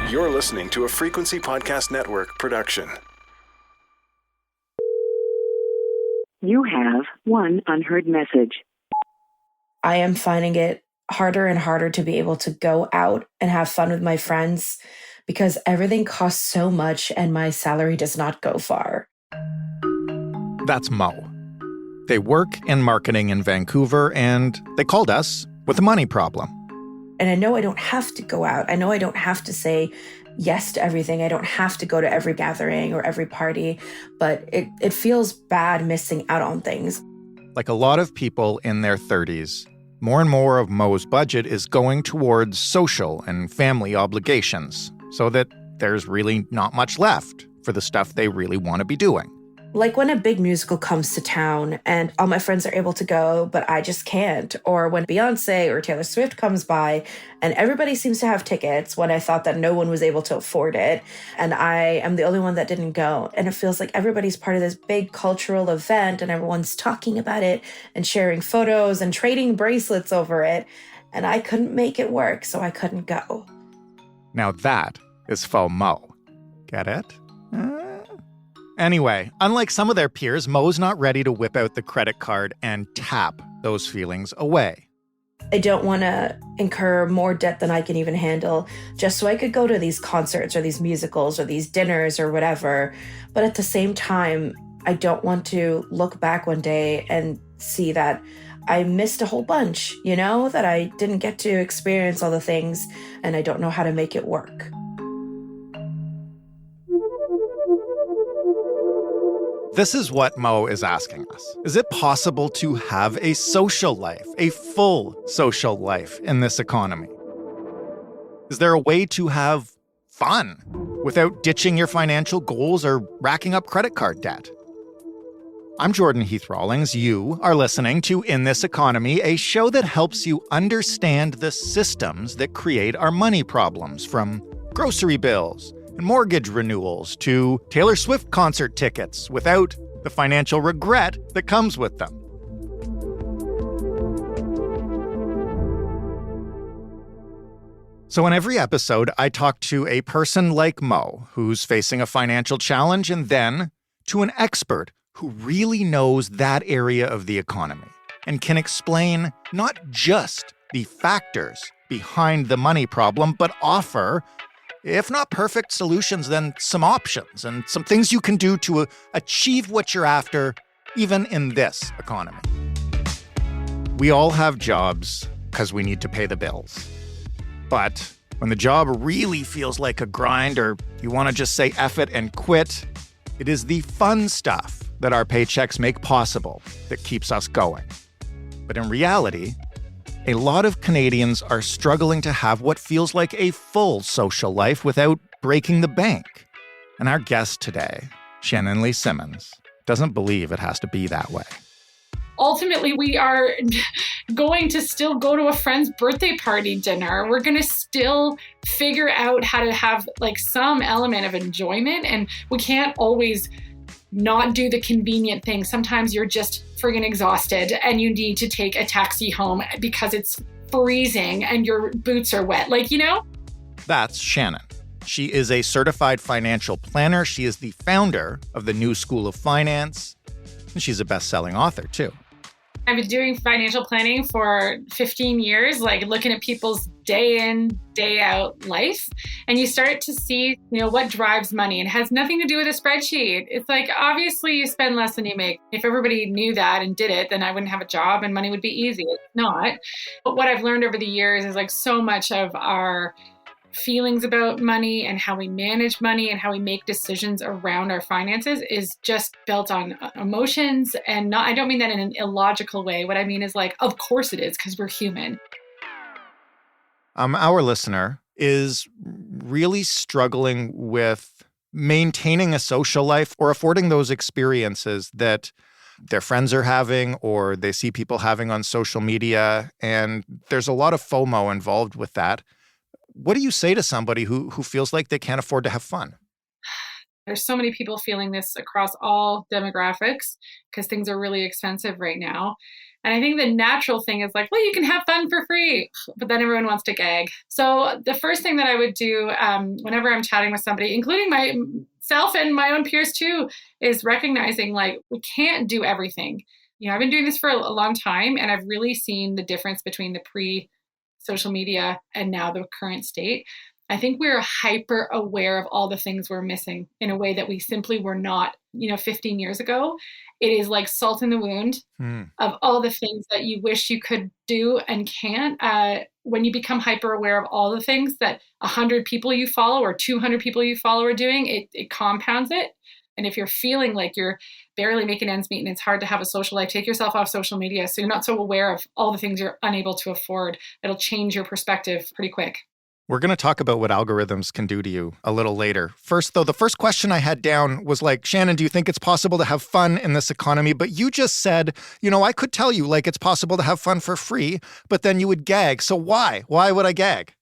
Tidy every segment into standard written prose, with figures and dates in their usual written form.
You're listening to a Frequency Podcast Network production. You have one unheard message. I am finding it harder and harder to be able to go out and have fun with my friends because everything costs so much and my salary does not go far. That's Mo. They work in marketing in Vancouver, and they called us with a money problem. And I know I don't have to go out. I know I don't have to say yes to everything. I don't have to go to every gathering or every party, but it feels bad missing out on things. Like a lot of people in their 30s, more and more of Mo's budget is going towards social and family obligations, so that there's really not much left for the stuff they really want to be doing. Like when a big musical comes to town and all my friends are able to go, but I just can't. Or when Beyonce or Taylor Swift comes by and everybody seems to have tickets when I thought that no one was able to afford it. And I am the only one that didn't go. And it feels like everybody's part of this big cultural event and everyone's talking about it and sharing photos and trading bracelets over it. And I couldn't make it work, so I couldn't go. Now that is FOMO. Get it? Anyway, unlike some of their peers, Mo's not ready to whip out the credit card and tap those feelings away. I don't want to incur more debt than I can even handle just so I could go to these concerts or these musicals or these dinners or whatever. But at the same time, I don't want to look back one day and see that I missed a whole bunch, that I didn't get to experience all the things and I don't know how to make it work. This is what Mo is asking us. Is it possible to have a social life, a full social life in this economy? Is there a way to have fun without ditching your financial goals or racking up credit card debt? I'm Jordan Heath Rawlings. You are listening to In This Economy, a show that helps you understand the systems that create our money problems, from grocery bills and mortgage renewals to Taylor Swift concert tickets without the financial regret that comes with them. So in every episode, I talk to a person like Mo who's facing a financial challenge, and then to an expert who really knows that area of the economy and can explain not just the factors behind the money problem, but offer, if not perfect solutions, then some options and some things you can do to achieve what you're after, even in this economy. We all have jobs because we need to pay the bills. But when the job really feels like a grind, or you want to just say F it and quit, it is the fun stuff that our paychecks make possible that keeps us going. But in reality, a lot of Canadians are struggling to have what feels like a full social life without breaking the bank. And our guest today, Shannon Lee Simmons, doesn't believe it has to be that way. Ultimately, we are going to still go to a friend's birthday party dinner. We're going to still figure out how to have some element of enjoyment. And we can't always not do the convenient thing. Sometimes you're just friggin' exhausted and you need to take a taxi home because it's freezing and your boots are wet. That's Shannon. She is a certified financial planner. She is the founder of the New School of Finance. And she's a best-selling author, too. I've been doing financial planning for 15 years, looking at people's day in, day out life. And you start to see, what drives money. And it has nothing to do with a spreadsheet. It's obviously you spend less than you make. If everybody knew that and did it, then I wouldn't have a job and money would be easy. It's not. But what I've learned over the years is so much of our feelings about money and how we manage money and how we make decisions around our finances is just built on emotions. And I don't mean that in an illogical way. What I mean is of course it is, because we're human. Our listener is really struggling with maintaining a social life or affording those experiences that their friends are having or they see people having on social media. And there's a lot of FOMO involved with that. What do you say to somebody who feels like they can't afford to have fun? There's so many people feeling this across all demographics because things are really expensive right now. And I think the natural thing is like, well, you can have fun for free, but then everyone wants to gag. So the first thing that I would do whenever I'm chatting with somebody, including myself and my own peers too, is recognizing like we can't do everything. I've been doing this for a long time, and I've really seen the difference between the pre-social media and now the current state. I think we're hyper aware of all the things we're missing in a way that we simply were not, 15 years ago. It is like salt in the wound of all the things that you wish you could do and can't. When you become hyper aware of all the things that 100 people you follow or 200 people you follow are doing, it compounds it. And if you're feeling like you're barely making ends meet and it's hard to have a social life, take yourself off social media so you're not so aware of all the things you're unable to afford. It'll change your perspective pretty quick. We're going to talk about what algorithms can do to you a little later. First, though, the first question I had down was like, Shannon, do you think it's possible to have fun in this economy? But you just said, I could tell you like it's possible to have fun for free, but then you would gag. So why? Why would I gag?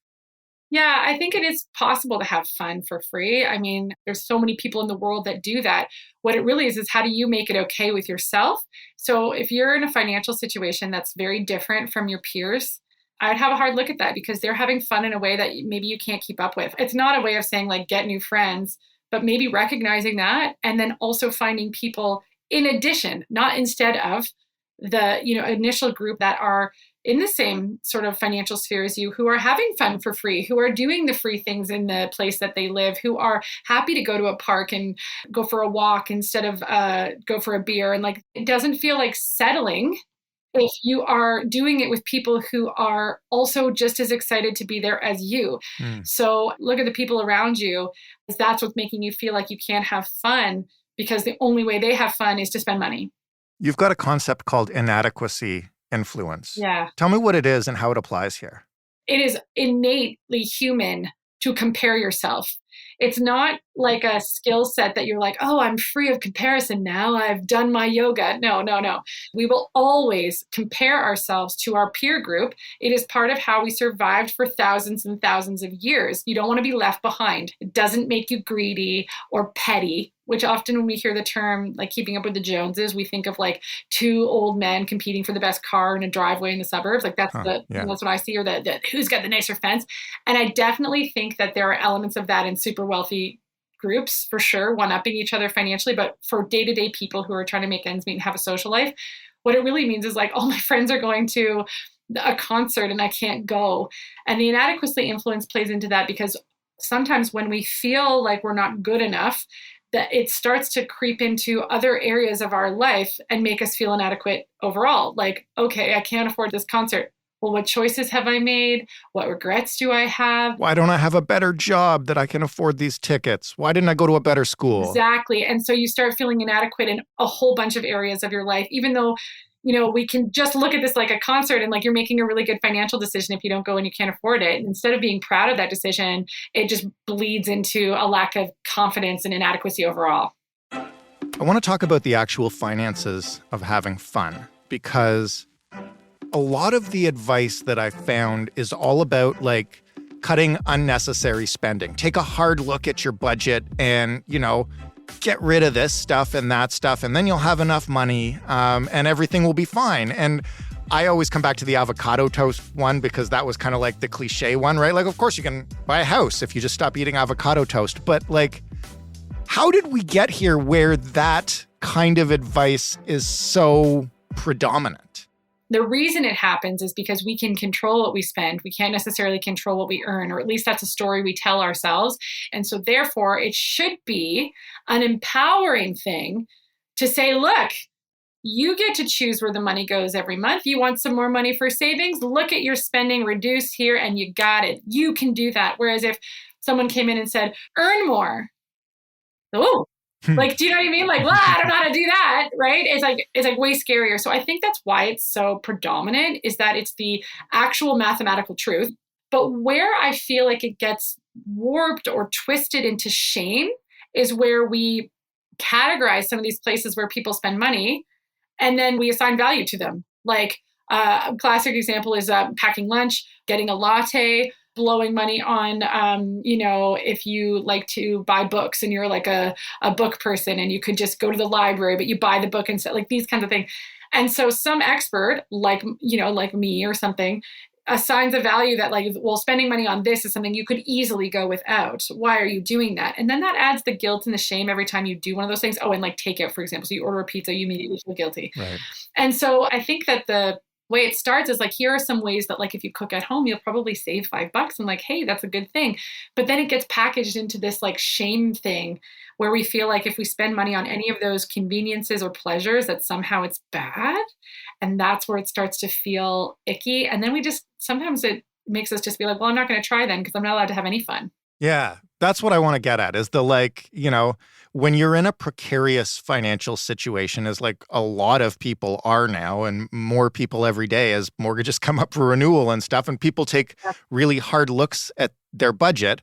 Yeah, I think it is possible to have fun for free. I mean, there's so many people in the world that do that. What it really is how do you make it okay with yourself? So if you're in a financial situation that's very different from your peers, I'd have a hard look at that because they're having fun in a way that maybe you can't keep up with. It's not a way of saying like get new friends, but maybe recognizing that and then also finding people in addition, not instead of the initial group that are in the same sort of financial sphere as you, who are having fun for free, who are doing the free things in the place that they live, who are happy to go to a park and go for a walk instead of go for a beer. And like, it doesn't feel like settling if you are doing it with people who are also just as excited to be there as you. So look at the people around you, because that's what's making you feel like you can't have fun because the only way they have fun is to spend money. You've got a concept called inadequacy influence. Yeah. Tell me what it is and how it applies here. It is innately human to compare yourself. It's not like a skill set that you're like, oh, I'm free of comparison now. I've done my yoga. No. We will always compare ourselves to our peer group. It is part of how we survived for thousands and thousands of years. You don't want to be left behind. It doesn't make you greedy or petty, which often when we hear the term like keeping up with the Joneses, we think of like two old men competing for the best car in a driveway in the suburbs. Like that's that's what I see, or the who's got the nicer fence. And I definitely think that there are elements of that in super wealthy groups, for sure, one-upping each other financially. But for day-to-day people who are trying to make ends meet and have a social life, what it really means is like, all my friends are going to a concert and I can't go. And the inadequacy influence plays into that because sometimes when we feel like we're not good enough, that it starts to creep into other areas of our life and make us feel inadequate overall. Like, okay, I can't afford this concert. Well, what choices have I made? What regrets do I have? Why don't I have a better job that I can afford these tickets? Why didn't I go to a better school? Exactly. And so you start feeling inadequate in a whole bunch of areas of your life, even though, we can just look at this like a concert and like you're making a really good financial decision if you don't go and you can't afford it. And instead of being proud of that decision, it just bleeds into a lack of confidence and inadequacy overall. I want to talk about the actual finances of having fun because a lot of the advice that I found is all about like cutting unnecessary spending. Take a hard look at your budget and, get rid of this stuff and that stuff, and then you'll have enough money and everything will be fine. And I always come back to the avocado toast one because that was kind of like the cliche one, right? Like, of course you can buy a house if you just stop eating avocado toast. But like, how did we get here where that kind of advice is so predominant? The reason it happens is because we can control what we spend. We can't necessarily control what we earn, or at least that's a story we tell ourselves. And so therefore, it should be an empowering thing to say, look, you get to choose where the money goes every month. You want some more money for savings? Look at your spending, reduce here, and you got it. You can do that. Whereas if someone came in and said, earn more, oh, like, do you know what I mean? Like, well, I don't know how to do that, right? It's like way scarier. So I think that's why it's so predominant, is that it's the actual mathematical truth. But where I feel like it gets warped or twisted into shame is where we categorize some of these places where people spend money and then we assign value to them. Like a classic example is packing lunch, getting a latte, blowing money on, if you like to buy books and you're like a book person and you could just go to the library, but you buy the book instead, like these kinds of things. And so some expert like me or something assigns a value that like, well, spending money on this is something you could easily go without. Why are you doing that? And then that adds the guilt and the shame every time you do one of those things. Oh, and like takeout, for example. So you order a pizza, you immediately feel guilty. Right. And so I think that the way it starts is like, here are some ways that like, if you cook at home, you'll probably save $5 and like, hey, that's a good thing. But then it gets packaged into this like shame thing where we feel like if we spend money on any of those conveniences or pleasures, that somehow it's bad. And that's where it starts to feel icky. And then sometimes it makes us just be like, well, I'm not going to try then because I'm not allowed to have any fun. Yeah, that's what I want to get at is when you're in a precarious financial situation, as like a lot of people are now and more people every day as mortgages come up for renewal and stuff, and people take really hard looks at their budget,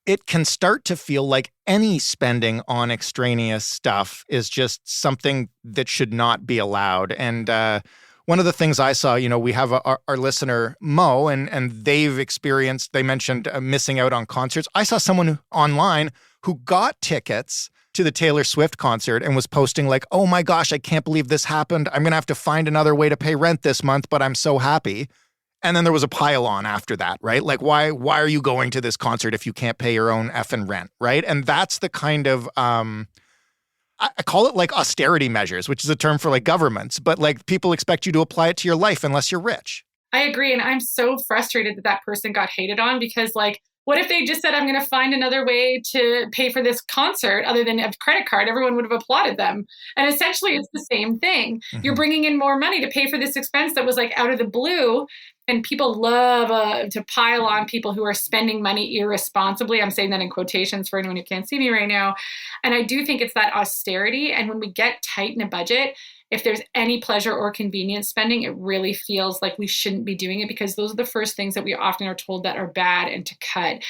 it can start to feel like any spending on extraneous stuff is just something that should not be allowed. And one of the things I saw, we have our listener, Mo, and they mentioned missing out on concerts. I saw someone online who got tickets to the Taylor Swift concert and was posting like, oh my gosh, I can't believe this happened. I'm going to have to find another way to pay rent this month, but I'm so happy. And then there was a pile on after that, right? Like, why are you going to this concert if you can't pay your own effing rent, right? And that's the kind of, I call it like austerity measures, which is a term for like governments, but like people expect you to apply it to your life unless you're rich. I agree. And I'm so frustrated that person got hated on because like, what if they just said, I'm going to find another way to pay for this concert other than a credit card? Everyone would have applauded them. And essentially, it's the same thing. Mm-hmm. You're bringing in more money to pay for this expense that was like out of the blue. And people love to pile on people who are spending money irresponsibly. I'm saying that in quotations for anyone who can't see me right now. And I do think it's that austerity. And when we get tight in a budget, if there's any pleasure or convenience spending, it really feels like we shouldn't be doing it because those are the first things that we often are told that are bad and to cut.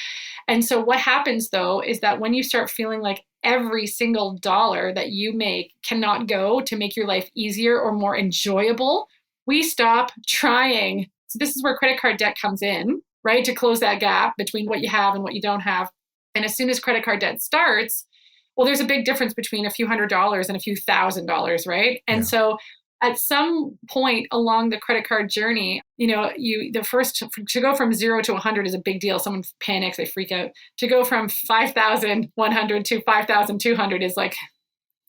And so what happens though, is that when you start feeling like every single dollar that you make cannot go to make your life easier or more enjoyable, we stop trying. So this is where credit card debt comes in, right? To close that gap between what you have and what you don't have. And as soon as credit card debt starts, well, there's a big difference between a few $100s and a few $1,000s, right? And so at some point along the credit card journey, to go from 0 to 100 is a big deal. Someone panics, they freak out. To go from 5,100 to 5,200 is like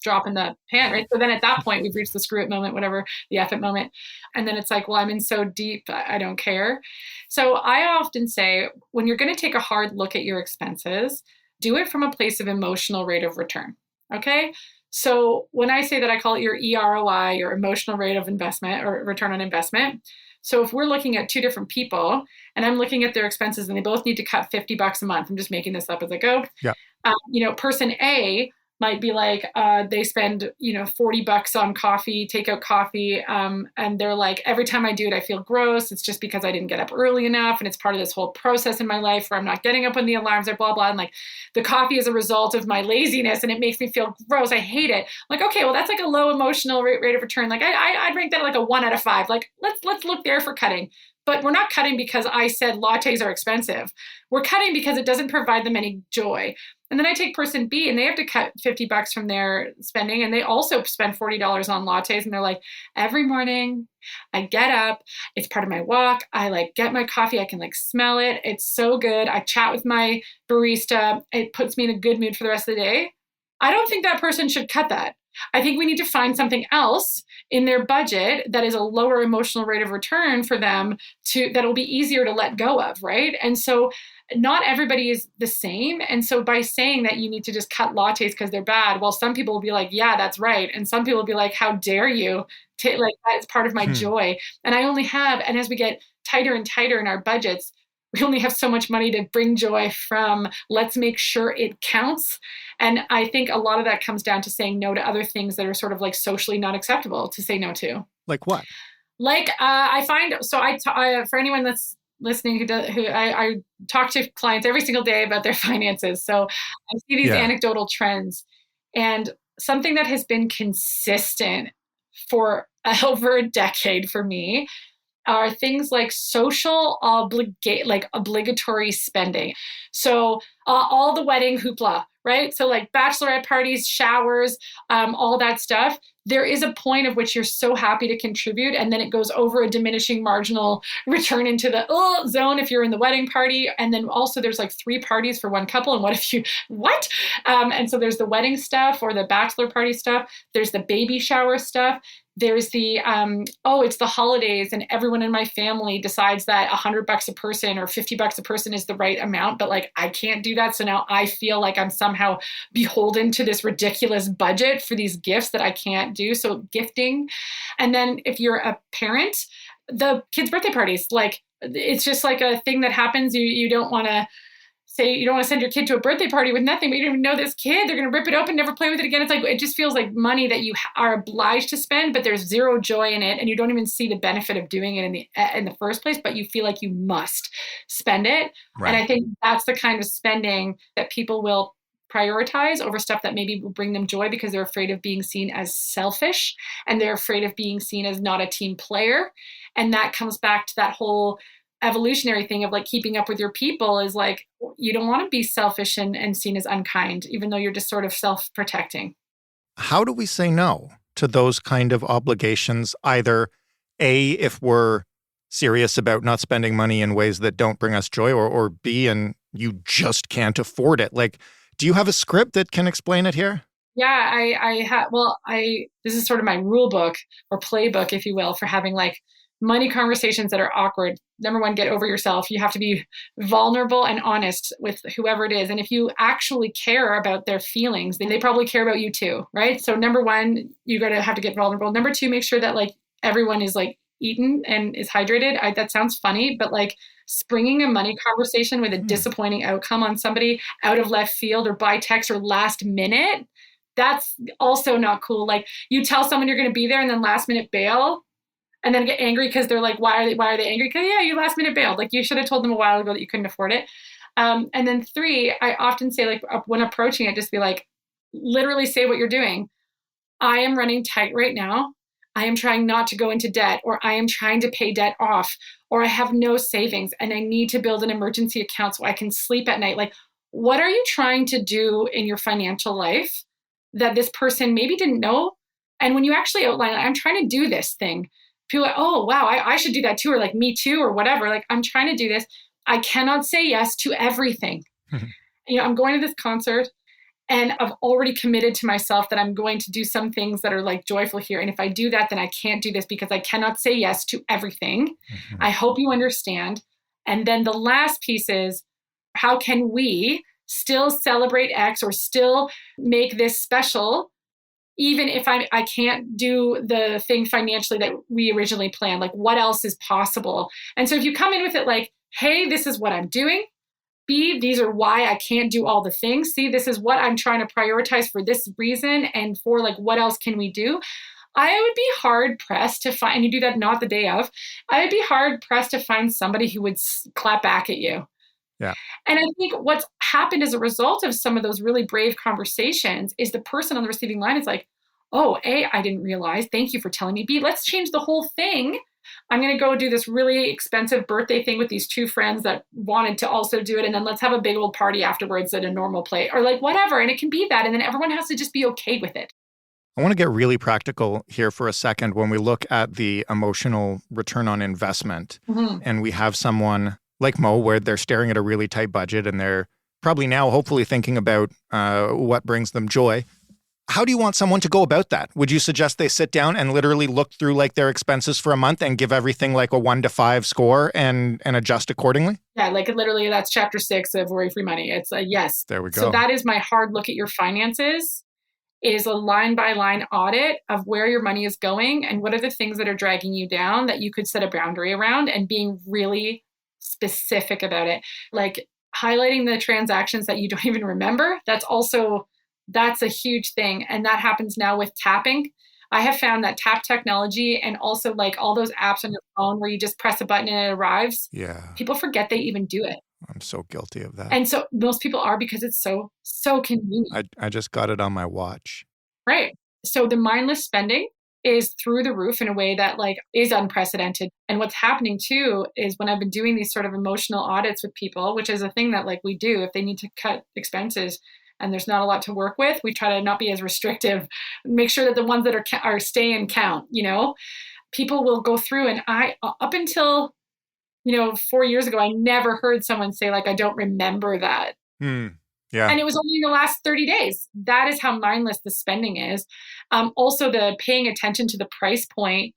drop in the pan, right? So then at that point, we've reached the screw it moment, whatever, the F it moment. And then it's like, well, I'm in so deep, I don't care. So I often say, when you're going to take a hard look at your expenses, do it from a place of emotional rate of return, okay? So when I say that, I call it your EROI, your emotional rate of investment or return on investment. So if we're looking at two different people and I'm looking at their expenses and they both need to cut $50 a month, I'm just making this up as I go. Yeah. Person A might be like, they spend, $40 on coffee, takeout coffee. And they're like, every time I do it, I feel gross. It's just because I didn't get up early enough. And it's part of this whole process in my life where I'm not getting up when the alarms are blah, blah. And like the coffee is a result of my laziness and it makes me feel gross. I hate it. Like, okay, well, that's like a low emotional rate of return. Like I'd rank that like a 1 out of 5. Like let's look there for cutting. But we're not cutting because I said lattes are expensive. We're cutting because it doesn't provide them any joy. And then I take person B and they have to cut $50 from their spending. And they also spend $40 on lattes. And they're like, every morning I get up, it's part of my walk. I like get my coffee. I can like smell it. It's so good. I chat with my barista. It puts me in a good mood for the rest of the day. I don't think that person should cut that. I think we need to find something else in their budget that is a lower emotional rate of return for them that'll be easier to let go of, right? And so not everybody is the same. And so by saying that you need to just cut lattes because they're bad, well, some people will be like, yeah, that's right. And some people will be like, how dare you? Like, that's part of my joy. And and as we get tighter and tighter in our budgets, we only have so much money to bring joy from. Let's make sure it counts. And I think a lot of that comes down to saying no to other things that are sort of like socially not acceptable to say no to. Like what? Like I find, so for anyone that's listening I talk to clients every single day about their finances. So I see these anecdotal trends, and something that has been consistent for over a decade for me are things like obligatory spending. So all the wedding hoopla, right? So like bachelorette parties, showers, all that stuff. There is a point of which you're so happy to contribute, and then it goes over a diminishing marginal return into the zone if you're in the wedding party. And then also there's like 3 parties for one couple. And what if you, what? And so there's the wedding stuff or the bachelor party stuff. There's the baby shower stuff. There's the, it's the holidays and everyone in my family decides that $100 a person or $50 a person is the right amount, but like, I can't do that. So now I feel like I'm somehow beholden to this ridiculous budget for these gifts that I can't do. So gifting. And then if you're a parent, the kids' birthday parties, like it's just like a thing that happens. You don't want to say, you don't want to send your kid to a birthday party with nothing, but you don't even know this kid. They're going to rip it open, never play with it again. It's like, it just feels like money that you are obliged to spend, but there's zero joy in it. And you don't even see the benefit of doing it in the first place, but you feel like you must spend it. Right. And I think that's the kind of spending that people will prioritize over stuff that maybe will bring them joy because they're afraid of being seen as selfish and they're afraid of being seen as not a team player. And that comes back to that whole evolutionary thing of like keeping up with your people is like, you don't want to be selfish and seen as unkind, even though you're just sort of self-protecting. How do we say no to those kind of obligations? Either A, if we're serious about not spending money in ways that don't bring us joy, or B, and you just can't afford it. Like, do you have a script that can explain it here? Yeah, I have. Well, this is sort of my rule book or playbook, if you will, for having like money conversations that are awkward. Number one, get over yourself. You have to be vulnerable and honest with whoever it is. And if you actually care about their feelings, then they probably care about you too, right? So number one, you're going to have to get vulnerable. Number two, make sure that like everyone is like eaten and is hydrated. That sounds funny, but like springing a money conversation with a disappointing outcome on somebody out of left field or by text or last minute, that's also not cool. Like you tell someone you're going to be there and then last minute bail. And then get angry because they're like, why are they angry? Because you last minute bailed. Like you should have told them a while ago that you couldn't afford it. And then 3, I often say like when approaching it, just be like, literally say what you're doing. I am running tight right now. I am trying not to go into debt, or I am trying to pay debt off, or I have no savings and I need to build an emergency account so I can sleep at night. Like, what are you trying to do in your financial life that this person maybe didn't know? And when you actually outline, I'm trying to do this thing, people are like, oh, wow, I should do that too, or like me too, or whatever. Like, I'm trying to do this. I cannot say yes to everything. I'm going to this concert and I've already committed to myself that I'm going to do some things that are like joyful here. And if I do that, then I can't do this because I cannot say yes to everything. I hope you understand. And then the last piece is, how can we still celebrate X or still make this special, even if I can't do the thing financially that we originally planned? Like, what else is possible? And so if you come in with it like, hey, this is what I'm doing. B, these are why I can't do all the things. C, this is what I'm trying to prioritize for this reason. And for like, what else can we do? I would be hard pressed to find, and you do that not the day of, I would be hard pressed to find somebody who would clap back at you. Yeah. And I think what's happened as a result of some of those really brave conversations is the person on the receiving line is like, oh, A, I didn't realize. Thank you for telling me. B, let's change the whole thing. I'm going to go do this really expensive birthday thing with these 2 friends that wanted to also do it. And then let's have a big old party afterwards at a normal place or like whatever. And it can be that. And then everyone has to just be okay with it. I want to get really practical here for a second when we look at the emotional return on investment. And we have someone like Mo where they're staring at a really tight budget and they're probably now hopefully thinking about what brings them joy. How do you want someone to go about that? Would you suggest they sit down and literally look through like their expenses for a month and give everything like a 1 to 5 score and adjust accordingly? Yeah, like literally that's chapter 6 of Worry-Free Money. It's a yes. There we go. So that is my hard look at your finances, is a line by line audit of where your money is going and what are the things that are dragging you down that you could set a boundary around, and being really specific about it. Like highlighting the transactions that you don't even remember. That's a huge thing. And that happens now with tapping. I have found that tap technology and also like all those apps on your phone where you just press a button and it arrives. Yeah. People forget they even do it. I'm so guilty of that. And so most people are, because it's so convenient. I just got it on my watch. Right. So the mindless spending is through the roof in a way that like is unprecedented. And what's happening too is when I've been doing these sort of emotional audits with people, which is a thing that like we do if they need to cut expenses and there's not a lot to work with, we try to not be as restrictive, make sure that the ones that are staying count, people will go through. And I, up until, 4 years ago, I never heard someone say like, I don't remember that. Yeah. And it was only in the last 30 days. That is how mindless the spending is. Also, the paying attention to the price point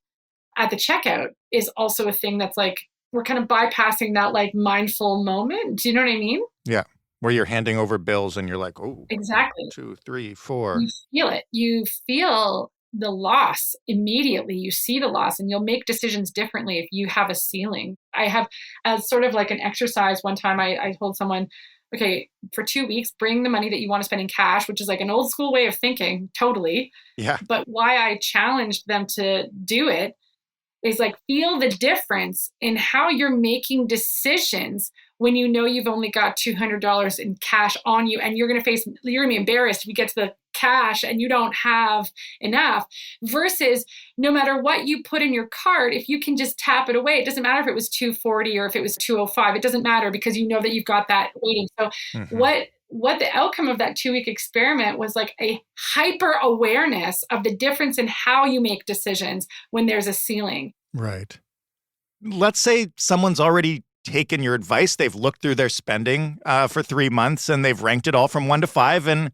at the checkout is also a thing that's like, we're kind of bypassing that like mindful moment. Do you know what I mean? Yeah. Where you're handing over bills and you're like, oh, exactly. 2, 3, 4. You feel it. You feel the loss immediately. You see the loss and you'll make decisions differently if you have a ceiling. I have as sort of like an exercise one time, I told someone, okay, for 2 weeks, bring the money that you want to spend in cash, which is like an old school way of thinking, totally. Yeah. But why I challenged them to do it is like, feel the difference in how you're making decisions when you know you've only got $200 in cash on you and you're going to be embarrassed if you get to the cash and you don't have enough, versus no matter what you put in your cart, if you can just tap it away, it doesn't matter if it was $240 or if it was $205, it doesn't matter because you know that you've got that waiting. So what the outcome of that 2-week experiment was like a hyper awareness of the difference in how you make decisions when there's a ceiling. Right. Let's say someone's already taken your advice. They've looked through their spending for 3 months and they've ranked it all from 1 to 5. And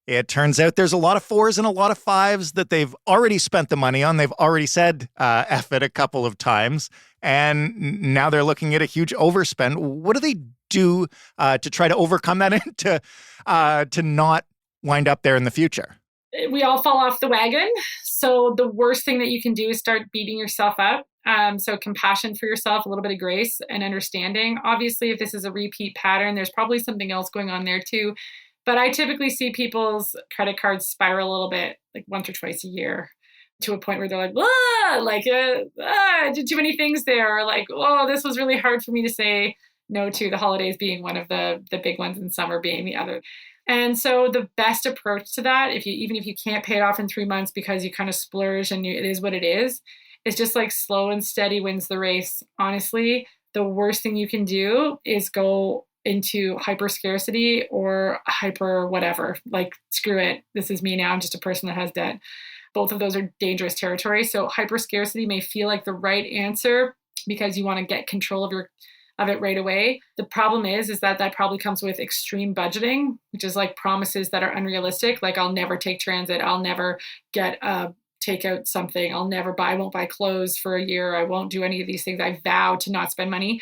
it turns out there's a lot of 4s and a lot of 5s that they've already spent the money on. They've already said F it a couple of times. And now they're looking at a huge overspend. What do they do to try to overcome that and to not wind up there in the future? We all fall off the wagon. So the worst thing that you can do is start beating yourself up. So compassion for yourself, a little bit of grace and understanding. Obviously, if this is a repeat pattern, there's probably something else going on there too. But I typically see people's credit cards spiral a little bit, like once or twice a year, to a point where they're like, I did too many things there. Or like, oh, this was really hard for me to say no to, the holidays being one of the big ones and summer being the other. And so the best approach to that, even if you can't pay it off in 3 months because you kind of splurge and it is what it is just like slow and steady wins the race. Honestly, the worst thing you can do is go into hyper scarcity or hyper whatever, like, screw it, this is me now, I'm just a person that has debt. Both of those are dangerous territory. So hyper scarcity may feel like the right answer because you want to get control of it right away. The problem is that probably comes with extreme budgeting, which is like promises that are unrealistic. Like, I'll never take transit. I'll never get take out something. I won't buy clothes for a year. I won't do any of these things. I vow to not spend money.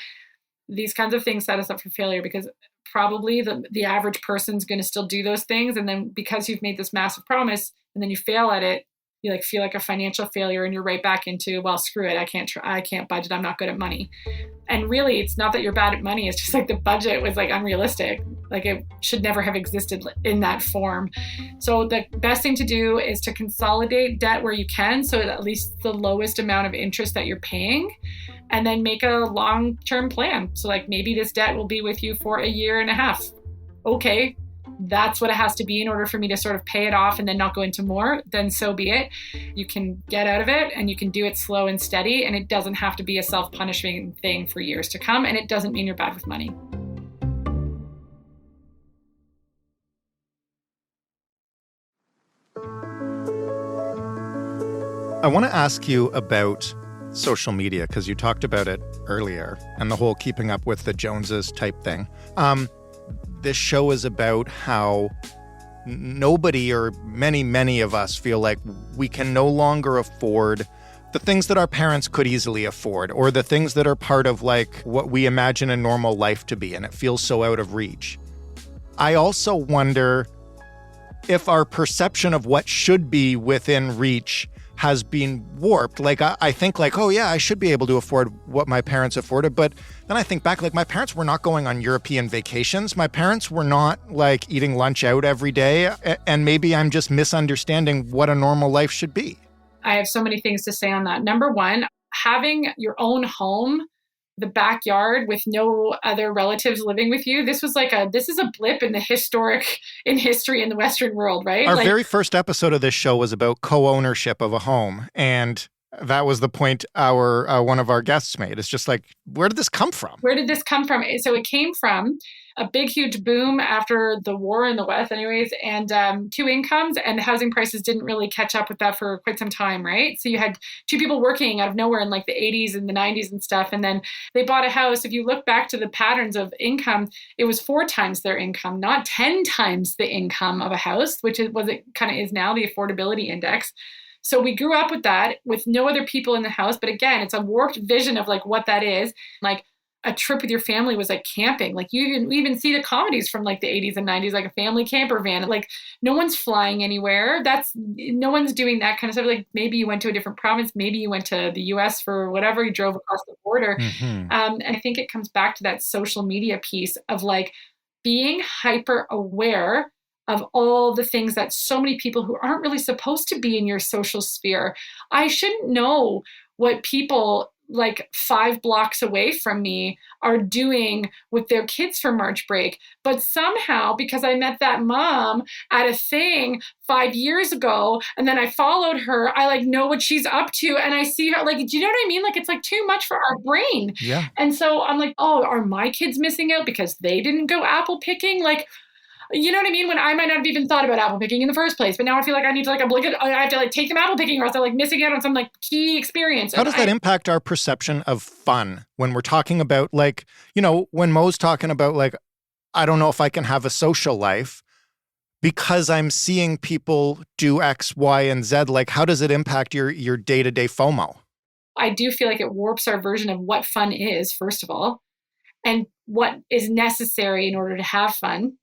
These kinds of things set us up for failure because probably the average person's going to still do those things. And then because you've made this massive promise and then you fail at it, you like feel like a financial failure and you're right back into, well, screw it. I can't budget. I'm not good at money. And really, it's not that you're bad at money. It's just like the budget was like unrealistic. Like, it should never have existed in that form. So the best thing to do is to consolidate debt where you can. So at least the lowest amount of interest that you're paying, and then make a long-term plan. So like, maybe this debt will be with you for 1.5 years. Okay. That's what it has to be in order for me to sort of pay it off and then not go into more, then so be it. You can get out of it and you can do it slow and steady, and it doesn't have to be a self-punishing thing for years to come, and it doesn't mean you're bad with money. I want to ask you about social media because you talked about it earlier and the whole keeping up with the Joneses type thing. This show is about how nobody or many of us feel like we can no longer afford the things that our parents could easily afford, or the things that are part of like what we imagine a normal life to be, and it feels so out of reach. I also wonder if our perception of what should be within reach has been warped. Like, I think like, oh yeah, I should be able to afford what my parents afforded. But then I think back, like, my parents were not going on European vacations. My parents were not like eating lunch out every day. And maybe I'm just misunderstanding what a normal life should be. I have so many things to say on that. Number one, having your own home the backyard with no other relatives living with you. This is a blip in history in the Western world, right? Our very first episode of this show was about co-ownership of a home. And that was the point one of our guests made. It's just like, where did this come from? Where did this come from? So it came from a big, huge boom after the war in the West anyways, and two incomes, and housing prices didn't really catch up with that for quite some time, right? So you had two people working out of nowhere in like the 80s and the 90s and stuff, and then they bought a house. If you look back to the patterns of income, it was 4 times their income, not 10 times the income of a house, which is what it kind of is now, the affordability index. So we grew up with that, with no other people in the house. But again, it's a warped vision of like what that is. Like a trip with your family was like camping. Like we even see the comedies from like the 80s and 90s, like a family camper van. Like no one's flying anywhere. No one's doing that kind of stuff. Like maybe you went to a different province. Maybe you went to the US for whatever. You drove across the border. Mm-hmm. And I think it comes back to that social media piece of like being hyper aware of all the things that so many people who aren't really supposed to be in your social sphere. I shouldn't know what people like 5 blocks away from me are doing with their kids for March break. But somehow, because I met that mom at a thing 5 years ago, and then I followed her, I like know what she's up to, and I see her, like, do you know what I mean? Like, it's like too much for our brain. Yeah. And so I'm like, oh, are my kids missing out because they didn't go apple picking? Like, you know what I mean? When I might not have even thought about apple picking in the first place, but now I feel like I need to I have to like take them apple picking, or else they're like missing out on some like key experience. How does that impact our perception of fun when we're talking about like, you know, when Mo's talking about like, I don't know if I can have a social life because I'm seeing people do X, Y, and Z. Like, how does it impact your day-to-day FOMO? I do feel like it warps our version of what fun is, first of all, and what is necessary in order to have fun.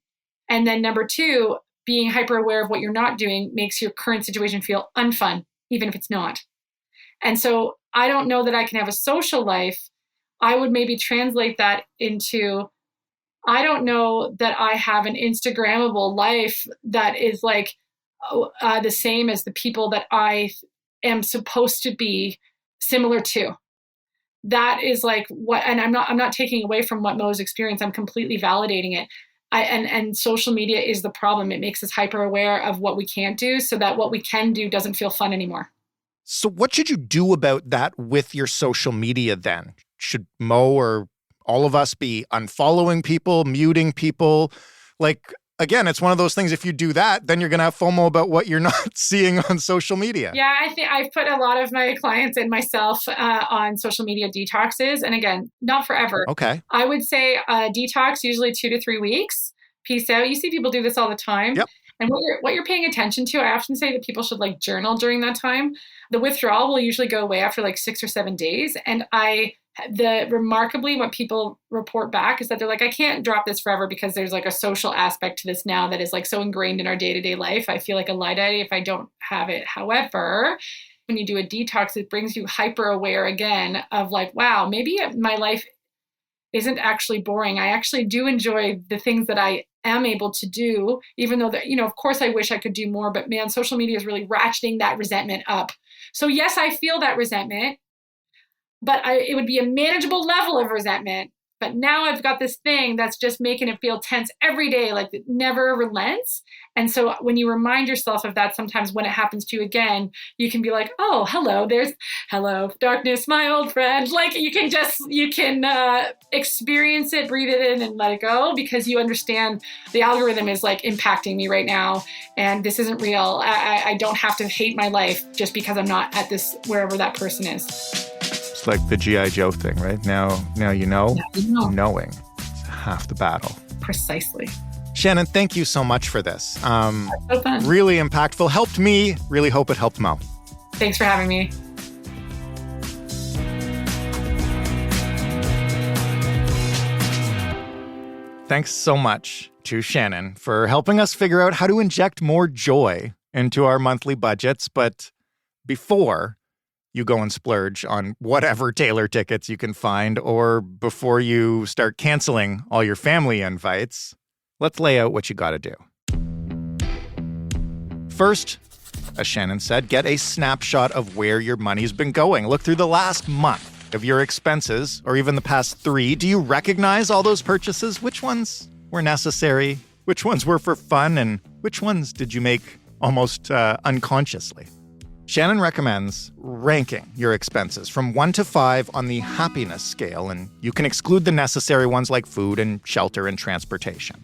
And then number 2, being hyper aware of what you're not doing makes your current situation feel unfun, even if it's not. And so I don't know that I can have a social life. I would maybe translate that into, I don't know that I have an Instagrammable life that is like the same as the people that I am supposed to be similar to. That is like what, and I'm not taking away from what Mo's experienced. I'm completely validating it. And social media is the problem. It makes us hyper aware of what we can't do so that what we can do doesn't feel fun anymore. So what should you do about that with your social media then? Should Mo or all of us be unfollowing people, muting people? Like, again, it's one of those things, if you do that, then you're going to have FOMO about what you're not seeing on social media. Yeah, I think I've put a lot of my clients and myself on social media detoxes. And again, not forever. Okay. I would say detox, usually 2 to 3 weeks. Peace out. You see people do this all the time. Yep. And what you're paying attention to, I often say that people should like journal during that time. The withdrawal will usually go away after like 6 or 7 days. And remarkably, what people report back is that they're like, I can't drop this forever because there's like a social aspect to this now that is like so ingrained in our day-to-day life. I feel like a Luddite if I don't have it. However, when you do a detox, it brings you hyper aware again of like, wow, maybe my life isn't actually boring. I actually do enjoy the things that I am able to do, even though that, you know, of course I wish I could do more, but man, social media is really ratcheting that resentment up. So yes, I feel that resentment, but it would be a manageable level of resentment. But now I've got this thing that's just making it feel tense every day, like it never relents. And so when you remind yourself of that, sometimes when it happens to you again, you can be like, oh, hello, darkness, my old friend. Like you can experience it, breathe it in and let it go, because you understand the algorithm is like impacting me right now. And this isn't real. I don't have to hate my life just because I'm not at this, wherever that person is. It's like the G.I. Joe thing, right? Now you know. Knowing is half the battle. Precisely. Shannon, thank you so much for this. So fun. Really impactful. Helped me. Really hope it helped Mo. Thanks for having me. Thanks so much to Shannon for helping us figure out how to inject more joy into our monthly budgets. But before you go and splurge on whatever Taylor tickets you can find, or before you start canceling all your family invites, let's lay out what you got to do. First, as Shannon said, get a snapshot of where your money's been going. Look through the last month. of your expenses, or even the past 3, do you recognize all those purchases? Which ones were necessary? Which ones were for fun? And which ones did you make almost unconsciously? Shannon recommends ranking your expenses from 1 to 5 on the happiness scale, and you can exclude the necessary ones like food and shelter and transportation.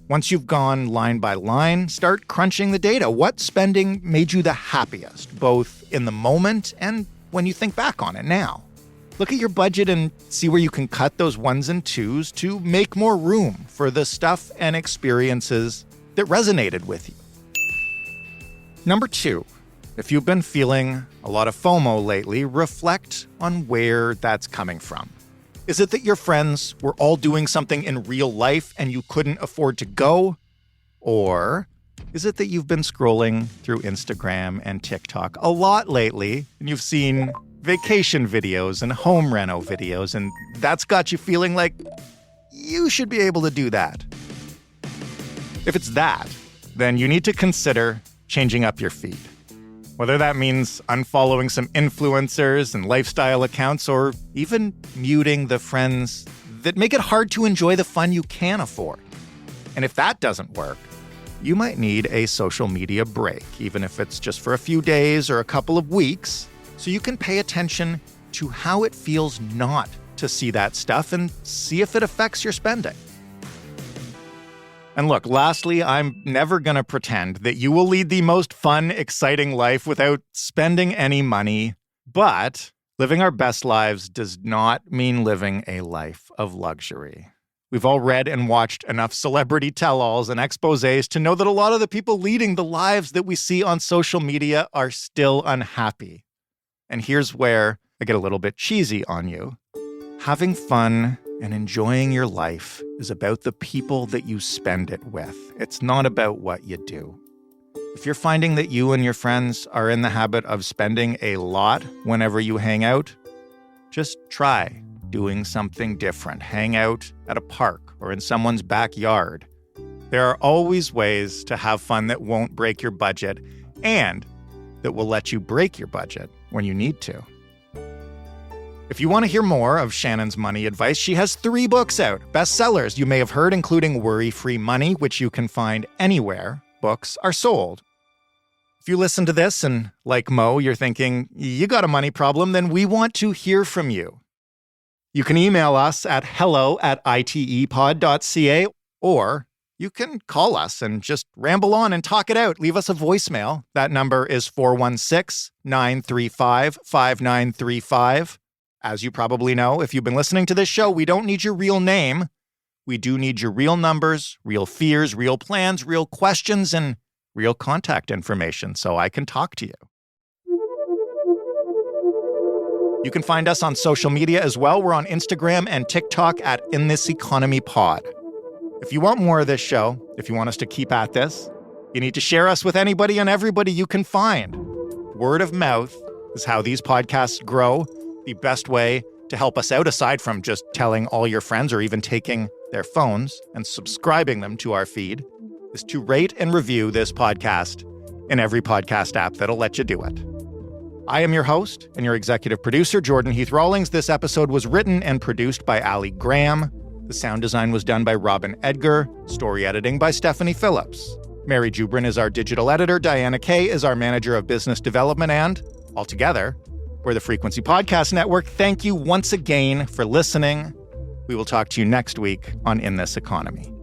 Once you've gone line by line, start crunching the data. What spending made you the happiest, both in the moment and when you think back on it now? Look at your budget and see where you can cut those 1s and 2s to make more room for the stuff and experiences that resonated with you. Number 2, if you've been feeling a lot of FOMO lately, reflect on where that's coming from. Is it that your friends were all doing something in real life and you couldn't afford to go? Or is it that you've been scrolling through Instagram and TikTok a lot lately and you've seen vacation videos and home reno videos, and that's got you feeling like you should be able to do that? If it's that, then you need to consider changing up your feed. Whether that means unfollowing some influencers and lifestyle accounts, or even muting the friends that make it hard to enjoy the fun you can afford. And if that doesn't work, you might need a social media break, even if it's just for a few days or a couple of weeks, so you can pay attention to how it feels not to see that stuff and see if it affects your spending. And look, lastly, I'm never going to pretend that you will lead the most fun, exciting life without spending any money. But living our best lives does not mean living a life of luxury. We've all read and watched enough celebrity tell-alls and exposés to know that a lot of the people leading the lives that we see on social media are still unhappy. And here's where I get a little bit cheesy on you. Having fun and enjoying your life is about the people that you spend it with. It's not about what you do. If you're finding that you and your friends are in the habit of spending a lot whenever you hang out, just try doing something different. Hang out at a park or in someone's backyard. There are always ways to have fun that won't break your budget and that will let you break your budget when you need to. If you want to hear more of Shannon's money advice, she has 3 books out, bestsellers you may have heard, including Worry-Free Money, which you can find anywhere books are sold. If you listen to this and, like Mo, you're thinking, you got a money problem, then we want to hear from you. You can email us at hello@itepod.ca, or you can call us and just ramble on and talk it out. Leave us a voicemail. That number is 416-935-5935. As you probably know, if you've been listening to this show, we don't need your real name. We do need your real numbers, real fears, real plans, real questions, and real contact information so I can talk to you. You can find us on social media as well. We're on Instagram and TikTok at In This Economy Pod. If you want more of this show, if you want us to keep at this, you need to share us with anybody and everybody you can find. Word of mouth is how these podcasts grow. The best way to help us out, aside from just telling all your friends or even taking their phones and subscribing them to our feed, is to rate and review this podcast in every podcast app that'll let you do it. I am your host and your executive producer, Jordan Heath Rawlings. This episode was written and produced by Ali Graham. The sound design was done by Robin Edgar. Story editing by Stephanie Phillips. Mary Jubrin is our digital editor. Diana Kay is our manager of business development. And altogether, we're the Frequency Podcast Network. Thank you once again for listening. We will talk to you next week on In This Economy.